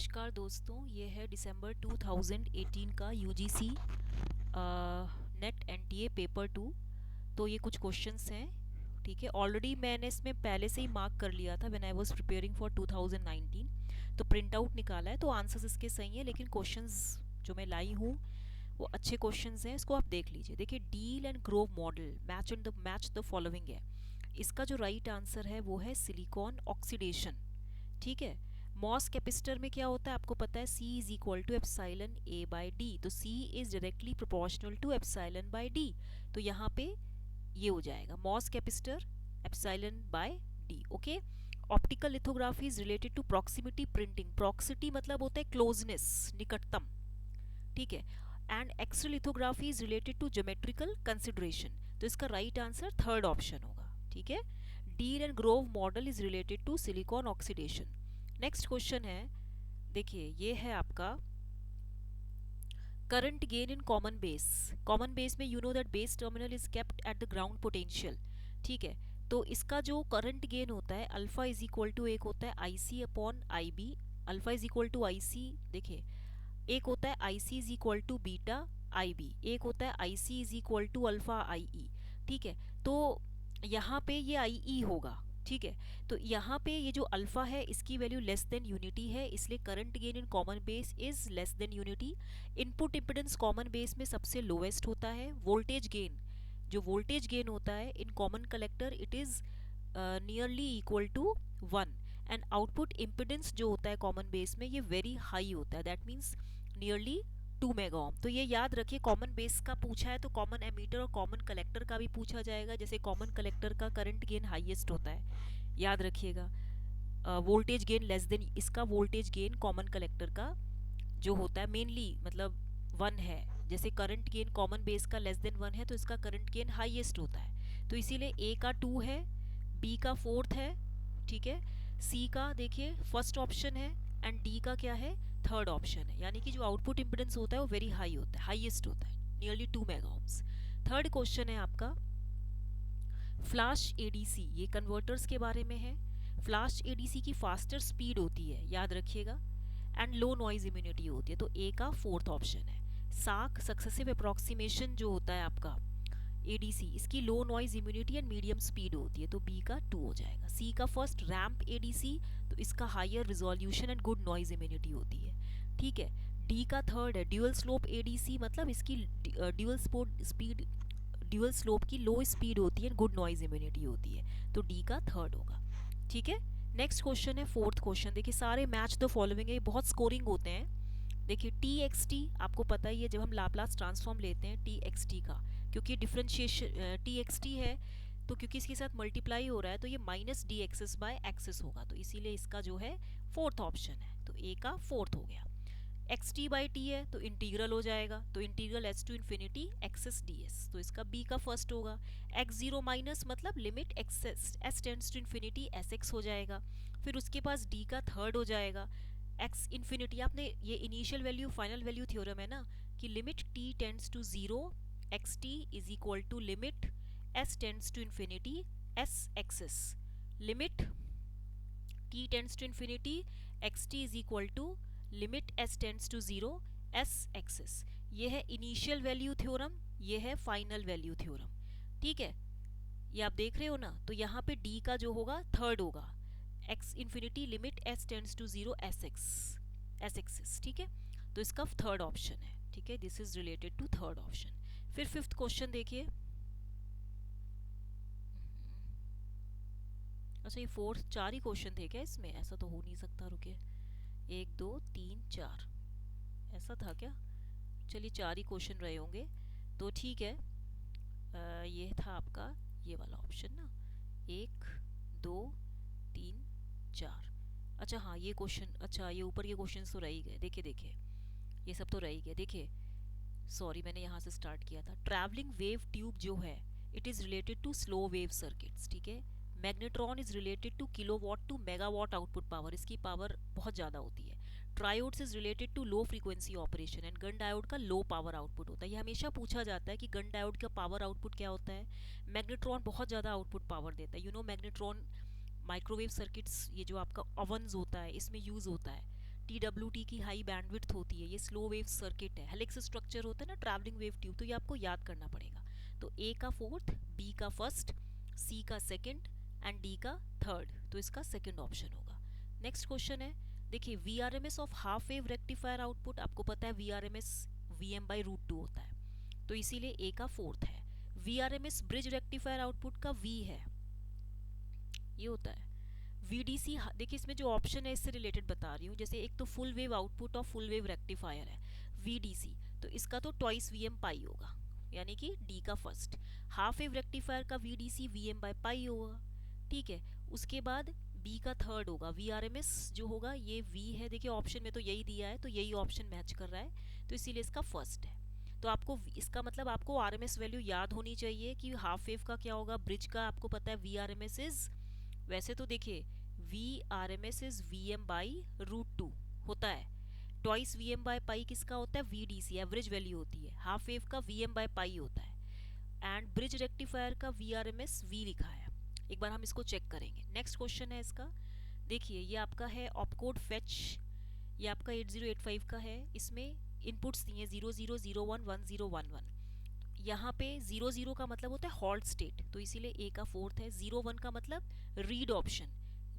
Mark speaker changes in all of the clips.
Speaker 1: नमस्कार दोस्तों, ये है दिसंबर 2018 का यूजीसी नेट एनटीए पेपर 2। तो ये कुछ क्वेश्चंस हैं। ठीक है, ऑलरेडी मैंने इसमें पहले से ही मार्क कर लिया था when I was preparing for 2019। तो प्रिंट आउट निकाला है, तो आंसर्स इसके सही हैं, लेकिन क्वेश्चंस जो मैं लाई हूँ वो अच्छे क्वेश्चंस हैं। इसको आप देख लीजिए। देखिए, deal and Grove model match the following है। इसका जो राइट आंसर है वो है सिलिकॉन ऑक्सीडेशन। ठीक है, मॉस कैपेसिटर में क्या होता है आपको पता है, C is equal to epsilon A by D. तो C is directly proportional to epsilon by D. तो यहाँ पे ये हो जाएगा MOS capacitor epsilon by D. Okay. Optical lithography is related to proximity printing. Proximity मतलब होता है क्लोजनेस, निकटतम। ठीक है। And x ray lithography is related to geometrical consideration. तो इसका राइट आंसर थर्ड ऑप्शन होगा। ठीक है, Deal and Grove model is related to silicon oxidation. Next question है, देखिए ये है आपका current gain in common base. Common base में you know that base terminal is kept at the ground potential. ठीक है, तो इसका जो करंट गेन होता है अल्फा इज इक्वल टू एक होता है I C upon I B. Alpha is equal to I C, देखिए एक होता है I C is equal to beta I B, एक होता है I C is equal to alpha I E. ठीक है, तो यहाँ पे ये आई ई होगा। ठीक है, तो यहाँ पे ये जो अल्फा है इसकी वैल्यू लेस देन यूनिटी है, इसलिए current gain in common base is less than unity. Input impedance common base में सबसे लोएस्ट होता है। वोल्टेज गेन, जो वोल्टेज गेन होता है in common collector it is nearly equal to 1। And output impedance जो होता है कॉमन बेस में ये वेरी हाई होता है, that means nearly 2 mega ohm. तो ये याद रखिए, कॉमन बेस का पूछा है तो कॉमन एमीटर और कॉमन कलेक्टर का भी पूछा जाएगा। जैसे कॉमन कलेक्टर का करंट गेन हाईएस्ट होता है, याद रखिएगा। वोल्टेज गेन लेस देन, इसका वोल्टेज गेन कॉमन कलेक्टर का जो होता है मेनली मतलब 1 है। जैसे करंट गेन कॉमन बेस का लेस देन 1 है तो इसका करंट गेन हाईएस्ट होता है। तो इसीलिए ए का 2 है, बी का 4th है। ठीक है, सी का देखिए फर्स्ट ऑप्शन है एंड डी का क्या है, थर्ड ऑप्शन है। यानी कि जो आउटपुट इम्पिडेंस होता है वो वेरी हाई होता है, हाईएस्ट होता है, nearly 2 mega ohms. Third question है आपका फ्लैश एडीसी। ये कन्वर्टर्स के बारे में है। फ्लैश एडीसी की फास्टर स्पीड होती है, याद रखिएगा, एंड लो नॉइज इम्यूनिटी होती है। तो ए का 4th ऑप्शन है। साक सक्सेसिव अप्रोक्सीमेशन जो होता है आपका एडीसी, इसकी low noise immunity and medium speed होती है, तो बी का 2 हो जाएगा। सी का फर्स्ट रैम्प एडीसी, तो इसका higher resolution and good noise immunity होती है। ठीक है, डी का थर्ड है ड्यूअल स्लोप एडीसी, मतलब इसकी ड्यूअल स्लोप की लो स्पीड होती है, गुड नॉइज इम्यूनिटी होती है, तो डी का थर्ड होगा। ठीक है, नेक्स्ट क्वेश्चन है फोर्थ क्वेश्चन। देखिए सारे मैच द फॉलोइंग है, ये बहुत स्कोरिंग होते हैं। देखिए टी एक्स टी आपको पता ही है, जब हम लाप्लास ट्रांसफॉर्म लेते हैं टी एक्स टी का, क्योंकि डिफ्रेंशिएशन टी एक्स टी है तो क्योंकि इसके साथ मल्टीप्लाई हो रहा है तो ये minus D X s by X s होगा, तो इसीलिए इसका जो है 4th ऑप्शन है, तो ए का 4th हो गया। एक्स टी बाई टी है तो इंटीग्रल हो जाएगा, तो integral S to infinity X s D S, तो इसका बी का फर्स्ट होगा। एक्स जीरो माइनस मतलब limit X s S tends to infinity S X हो जाएगा। फिर उसके पास डी का थर्ड हो जाएगा एक्स इन्फिनिटी। आपने ये initial value final value theorem है ना, कि limit t tends to zero x t is equal to limit s tends to infinity s x s. Limit t tends to infinity x t is equal to limit s tends to zero s x s. ये है initial value theorem, ये है final value theorem. ठीक है, ये आप देख रहे हो ना, तो यहाँ पे d का जो होगा थर्ड होगा, x infinity limit s tends to zero s x s. ठीक है, तो इसका थर्ड ऑप्शन है। ठीक है, this is related to third option. फिर फिफ्थ क्वेश्चन देखिए। अच्छा, ये फोर्थ 4 ही क्वेश्चन थे क्या इसमें? ऐसा तो हो नहीं सकता, रुके 1 2 3 4 ऐसा था क्या? चलिए 4 ही क्वेश्चन रहे होंगे, तो ठीक है। ये था आपका ये वाला ऑप्शन ना, 1 2 3 4। अच्छा हाँ, ये क्वेश्चन, अच्छा ये ऊपर के क्वेश्चन तो रह ही गए। देखिए देखिए, ये सब तो रह ही गए। देखिए सॉरी, मैंने यहाँ से स्टार्ट किया था। ट्रैवलिंग वेव ट्यूब जो है it is related to slow wave circuits. ठीक है, magnetron is related to kilowatt to megawatt output power, इसकी पावर बहुत ज़्यादा होती है। Triodes is related to low frequency operation and gun diode का लो पावर आउटपुट होता है। ये हमेशा पूछा जाता है कि गन डायोड का पावर आउटपुट क्या होता है। मैग्नेट्रॉन बहुत ज़्यादा आउटपुट पावर देता है। You know magnetron microwave circuits, ये जो आपका ओवन्स होता है इसमें यूज़ होता है। TWT की हाई बैंडविड्थ होती है, ये स्लो वेव सर्किट है, हेलिक्स स्ट्रक्चर होता है ना ट्रैवलिंग वेव ट्यूब, तो ये आपको याद करना पड़ेगा। तो ए का फोर्थ, बी का फर्स्ट, सी का सेकंड एंड डी का थर्ड, तो इसका सेकंड ऑप्शन होगा। नेक्स्ट क्वेश्चन है, देखिए VRMS of half wave rectifier output, आपको पता है VRMS VM/√2 होता है, तो इसीलिए ए का फोर्थ है। VRMS ब्रिज रेक्टिफायर आउटपुट का V है, ये होता है। VDC, देखिए इसमें जो ऑप्शन है इससे रिलेटेड बता रही हूँ, जैसे एक तो फुल वेव आउटपुट और फुल वेव रेक्टिफायर है VDC, तो इसका तो ट्वाइस VM पाई होगा, यानी कि डी का फर्स्ट। हाफ वेव रेक्टिफायर का VDC VM/पाई होगा, ठीक है। उसके बाद बी का थर्ड होगा, VRMS जो होगा ये V है, देखिए ऑप्शन में तो यही दिया है, तो यही ऑप्शन मैच कर रहा है, तो इसीलिए इसका फर्स्ट है। तो आपको इसका मतलब आपको RMS वैल्यू याद होनी चाहिए कि हाफ वेव का क्या होगा, ब्रिज का आपको पता है VRMS इज, वैसे तो देखिए VRMS इज VM/√2 होता है, ट्वाइस VM/पाई किसका होता है, VDC एवरेज वैल्यू होती है, हाफ वेव का VM/पाई होता है, एंड ब्रिज रेक्टिफायर का VRMS V लिखा है। एक बार हम इसको चेक करेंगे। नेक्स्ट क्वेश्चन है इसका, देखिए ये आपका है ऑपकोड फेच, ये आपका 8085 का है, इसमें इनपुट्स दिए 0001 1011, यहाँ पे 00 का मतलब होता है हॉल्ट स्टेट, तो इसीलिए ए का फोर्थ है। 01 का मतलब रीड ऑप्शन,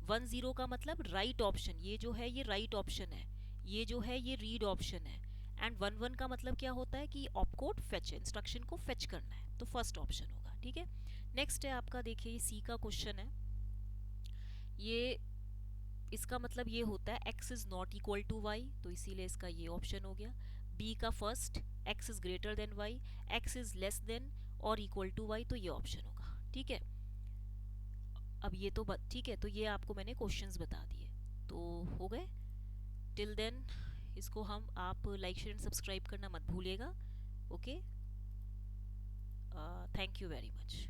Speaker 1: 10 का मतलब राइट ऑप्शन, ये जो है ये राइट ऑप्शन है, ये जो है ये रीड ऑप्शन है, एंड 11 का मतलब क्या होता है कि ऑपकोड फेच, इंस्ट्रक्शन को फेच करना है, तो फर्स्ट ऑप्शन होगा, ठीक है। नेक्स्ट है आपका, देखिए सी का क्वेश्चन है, ये इसका मतलब ये होता है x is not equal to y, तो इसीलिए इसका ये ऑप्शन हो गया। b का first, x is greater than y, x is less then और इक्वल टू y, तो ये ऑप्शन होगा, ठीक है। अब ये तो ठीक है, तो ये आपको मैंने क्वेश्चंस बता दिए, तो हो गए। टिल देन इसको हम, आप लाइक शेयर एंड सब्सक्राइब करना मत भूलिएगा, okay. Thank you very much.